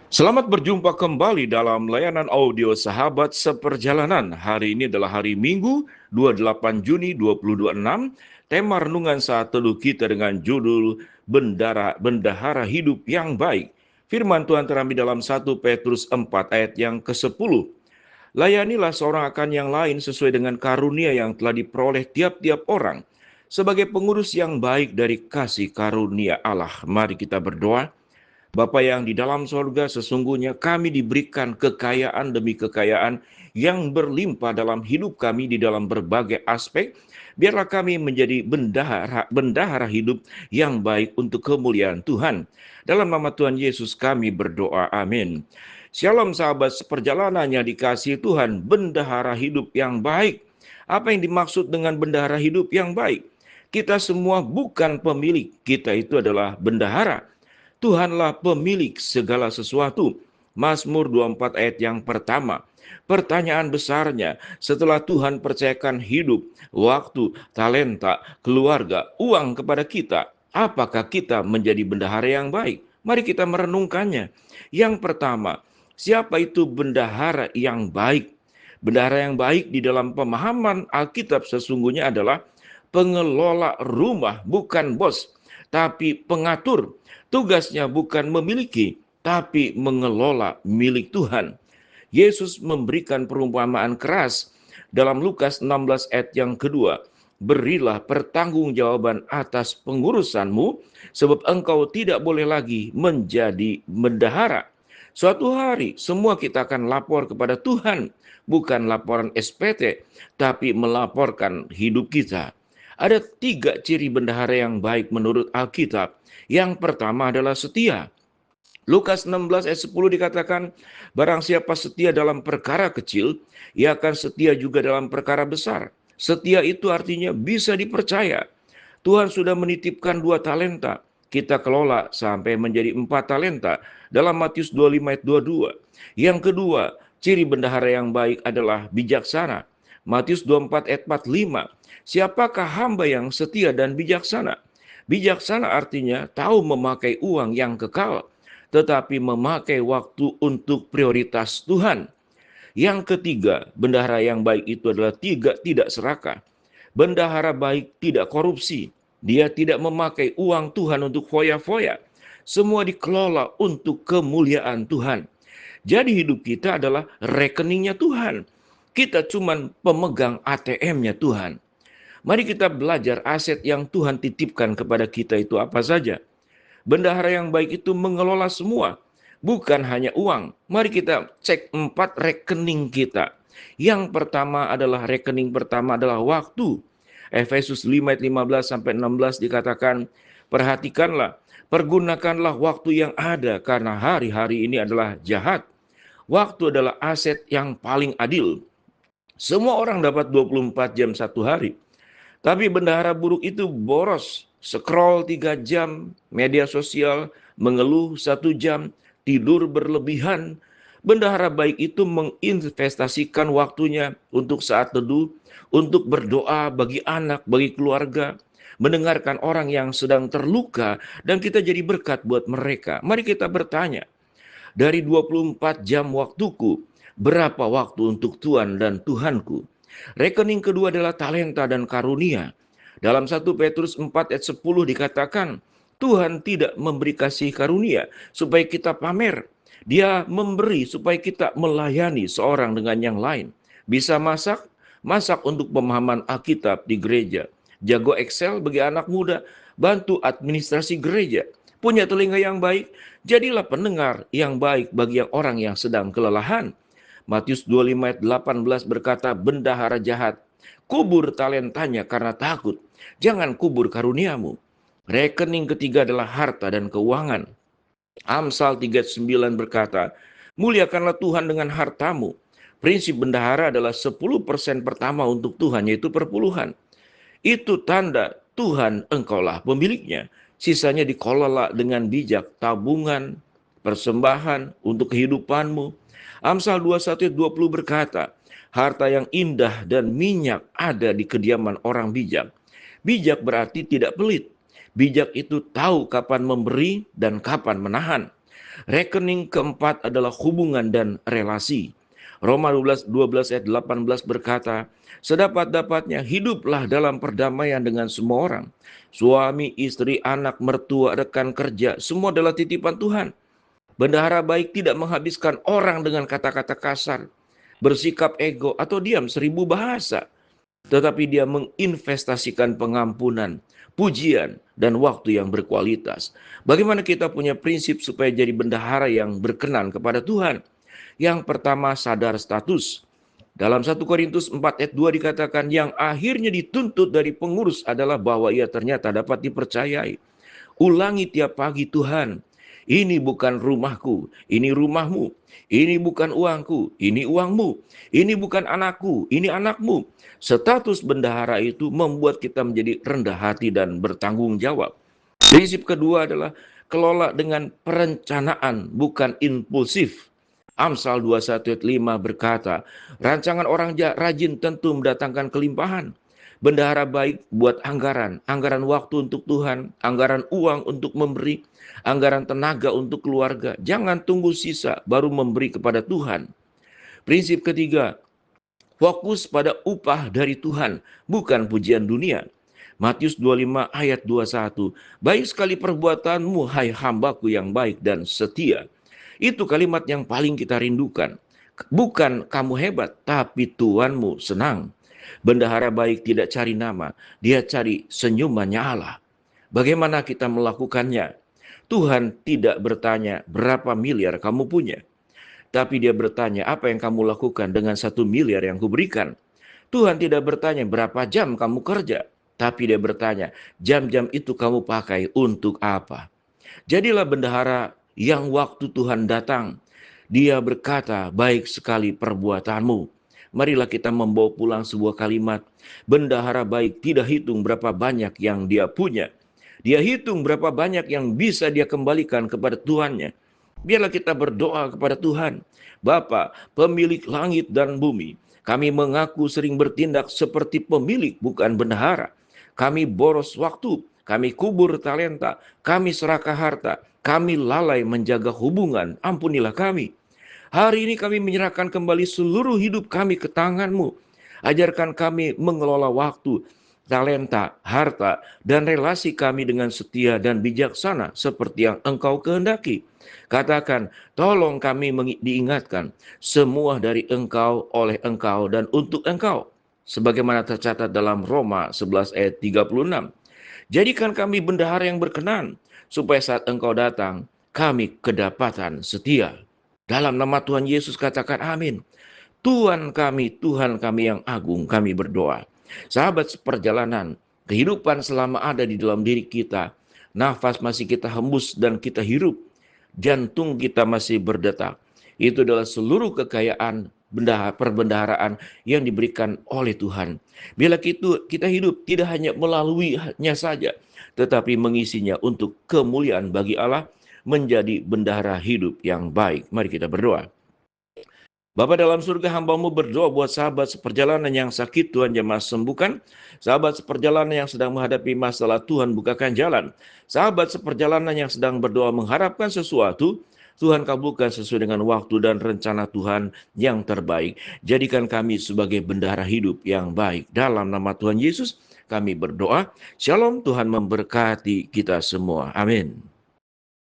Selamat berjumpa kembali dalam layanan audio Sahabat Seperjalanan. Hari ini adalah hari Minggu, 28 Juni 2026. Tema renungan saat teduh kita dengan judul Bendahara Hidup yang Baik. Firman Tuhan terambil dalam 1 Petrus 4 ayat yang ke-10. Layanilah seorang akan yang lain sesuai dengan karunia yang telah diperoleh tiap-tiap orang, sebagai pengurus yang baik dari kasih karunia Allah. Mari kita berdoa. Bapa yang di dalam sorga, sesungguhnya kami diberikan kekayaan demi kekayaan yang berlimpah dalam hidup kami di dalam berbagai aspek. Biarlah kami menjadi bendahara hidup yang baik untuk kemuliaan Tuhan. Dalam nama Tuhan Yesus kami berdoa, amin. Shalom sahabat seperjalanan yang dikasihi Tuhan, bendahara hidup yang baik. Apa yang dimaksud dengan bendahara hidup yang baik? Kita semua bukan pemilik, kita itu adalah bendahara. Tuhanlah pemilik segala sesuatu. Mazmur 24 ayat yang pertama. Pertanyaan besarnya, setelah Tuhan percayakan hidup, waktu, talenta, keluarga, uang kepada kita, apakah kita menjadi bendahara yang baik? Mari kita merenungkannya. Yang pertama, siapa itu bendahara yang baik? Bendahara yang baik di dalam pemahaman Alkitab sesungguhnya adalah pengelola rumah, bukan bos, tapi pengatur. Tugasnya bukan memiliki, tapi mengelola milik Tuhan. Yesus memberikan perumpamaan keras dalam Lukas 16 ayat yang kedua. Berilah pertanggungjawaban atas pengurusanmu, sebab engkau tidak boleh lagi menjadi bendahara. Suatu hari semua kita akan lapor kepada Tuhan, bukan laporan SPT, tapi melaporkan hidup kita. Ada 3 ciri bendahara yang baik menurut Alkitab. Yang pertama adalah setia. Lukas 16 ayat 10 dikatakan, barang siapa setia dalam perkara kecil, ia akan setia juga dalam perkara besar. Setia itu artinya bisa dipercaya. Tuhan sudah menitipkan 2 talenta. Kita kelola sampai menjadi 4 talenta. Dalam Matius 25 ayat 22. Yang kedua, ciri bendahara yang baik adalah bijaksana. Matius 24 ayat 45. Siapakah hamba yang setia dan bijaksana? Bijaksana artinya tahu memakai uang yang kekal, tetapi memakai waktu untuk prioritas Tuhan. Yang ketiga, bendahara yang baik itu adalah tidak serakah. Bendahara baik tidak korupsi. Dia tidak memakai uang Tuhan untuk foya-foya. Semua dikelola untuk kemuliaan Tuhan. Jadi hidup kita adalah rekeningnya Tuhan. Kita cuma pemegang ATM-nya Tuhan. Mari kita belajar aset yang Tuhan titipkan kepada kita itu apa saja. Bendahara yang baik itu mengelola semua, bukan hanya uang. Mari kita cek 4 rekening kita. Yang pertama adalah waktu. Efesus 5 ayat 15 sampai 16 dikatakan, perhatikanlah, pergunakanlah waktu yang ada karena hari-hari ini adalah jahat. Waktu adalah aset yang paling adil. Semua orang dapat 24 jam satu hari. Tapi bendahara buruk itu boros, scroll 3 jam, media sosial, mengeluh 1 jam, tidur berlebihan. Bendahara baik itu menginvestasikan waktunya untuk saat teduh, untuk berdoa bagi anak, bagi keluarga, mendengarkan orang yang sedang terluka, dan kita jadi berkat buat mereka. Mari kita bertanya, dari 24 jam waktuku, berapa waktu untuk Tuhan dan Tuhanku? Rekening kedua adalah talenta dan karunia. Dalam 1 Petrus 4 ayat 10 dikatakan, Tuhan tidak memberi kasih karunia supaya kita pamer. Dia memberi supaya kita melayani seorang dengan yang lain. Bisa masak? Masak untuk pemahaman Alkitab di gereja. Jago Excel bagi anak muda, bantu administrasi gereja. Punya telinga yang baik, jadilah pendengar yang baik bagi orang yang sedang kelelahan. Matius 25 ayat 18 berkata, bendahara jahat, kubur talentanya karena takut. Jangan kubur karuniamu. Rekening ketiga adalah harta dan keuangan. Amsal 3:9 berkata, muliakanlah Tuhan dengan hartamu. Prinsip bendahara adalah 10% pertama untuk Tuhan, yaitu perpuluhan. Itu tanda Tuhan engkaulah pemiliknya. Sisanya dikelola dengan bijak, tabungan, persembahan untuk kehidupanmu. Amsal 21:20 berkata, harta yang indah dan minyak ada di kediaman orang bijak. Bijak berarti tidak pelit. Bijak itu tahu kapan memberi dan kapan menahan. Rekening keempat adalah hubungan dan relasi. Roma 12 ayat 18 berkata, sedapat-dapatnya hiduplah dalam perdamaian dengan semua orang. Suami, istri, anak, mertua, rekan kerja, semua adalah titipan Tuhan. Bendahara baik tidak menghabiskan orang dengan kata-kata kasar, bersikap ego, atau diam 1000 bahasa. Tetapi dia menginvestasikan pengampunan, pujian, dan waktu yang berkualitas. Bagaimana kita punya prinsip supaya jadi bendahara yang berkenan kepada Tuhan? Yang pertama, sadar status. Dalam 1 Korintus 4 ayat 2 dikatakan, yang akhirnya dituntut dari pengurus adalah bahwa ia ternyata dapat dipercayai. Ulangi tiap pagi, Tuhan, ini bukan rumahku, ini rumahmu. Ini bukan uangku, ini uangmu. Ini bukan anakku, ini anakmu. Status bendahara itu membuat kita menjadi rendah hati dan bertanggung jawab. Prinsip kedua adalah kelola dengan perencanaan, bukan impulsif. Amsal 21 ayat 5 berkata, rancangan orang rajin tentu mendatangkan kelimpahan. Bendahara baik buat anggaran waktu untuk Tuhan, anggaran uang untuk memberi, anggaran tenaga untuk keluarga. Jangan tunggu sisa baru memberi kepada Tuhan. Prinsip ketiga, fokus pada upah dari Tuhan, bukan pujian dunia. Matius 25 ayat 21, baik sekali perbuatanmu, hai hambaku yang baik dan setia. Itu kalimat yang paling kita rindukan. Bukan kamu hebat, tapi Tuhanmu senang. Bendahara baik tidak cari nama, dia cari senyumannya Allah. Bagaimana kita melakukannya? Tuhan tidak bertanya berapa miliar kamu punya, tapi dia bertanya apa yang kamu lakukan dengan 1 miliar yang kuberikan. Tuhan tidak bertanya berapa jam kamu kerja, tapi dia bertanya jam-jam itu kamu pakai untuk apa. Jadilah bendahara yang waktu Tuhan datang, dia berkata, baik sekali perbuatanmu. Marilah kita membawa pulang sebuah kalimat, bendahara baik tidak hitung berapa banyak yang dia punya. Dia hitung berapa banyak yang bisa dia kembalikan kepada Tuhannya. Biarlah kita berdoa kepada Tuhan. Bapa, pemilik langit dan bumi, kami mengaku sering bertindak seperti pemilik bukan bendahara. Kami boros waktu, kami kubur talenta, kami serakah harta, kami lalai menjaga hubungan, ampunilah kami. Hari ini kami menyerahkan kembali seluruh hidup kami ke tangan-Mu. Ajarkan kami mengelola waktu, talenta, harta, dan relasi kami dengan setia dan bijaksana seperti yang Engkau kehendaki. Katakan, tolong kami diingatkan, semua dari Engkau, oleh Engkau, dan untuk Engkau. Sebagaimana tercatat dalam Roma 11 ayat 36. Jadikan kami bendahara yang berkenan, supaya saat Engkau datang, kami kedapatan setia. Dalam nama Tuhan Yesus katakan amin. Tuhan kami yang agung, kami berdoa. Sahabat seperjalanan, kehidupan selama ada di dalam diri kita, nafas masih kita hembus dan kita hirup, jantung kita masih berdetak. Itu adalah seluruh kekayaan perbendaharaan yang diberikan oleh Tuhan. Bila kita hidup tidak hanya melaluinya saja, tetapi mengisinya untuk kemuliaan bagi Allah, menjadi bendahara hidup yang baik. Mari kita berdoa. Bapa dalam surga, hamba-Mu berdoa buat sahabat seperjalanan yang sakit, Tuhan jamah sembuhkan. Sahabat seperjalanan yang sedang menghadapi masalah, Tuhan bukakan jalan. Sahabat seperjalanan yang sedang berdoa mengharapkan sesuatu, Tuhan kabulkan sesuai dengan waktu dan rencana Tuhan yang terbaik. Jadikan kami sebagai bendahara hidup yang baik. Dalam nama Tuhan Yesus kami berdoa. Shalom, Tuhan memberkati kita semua. Amin.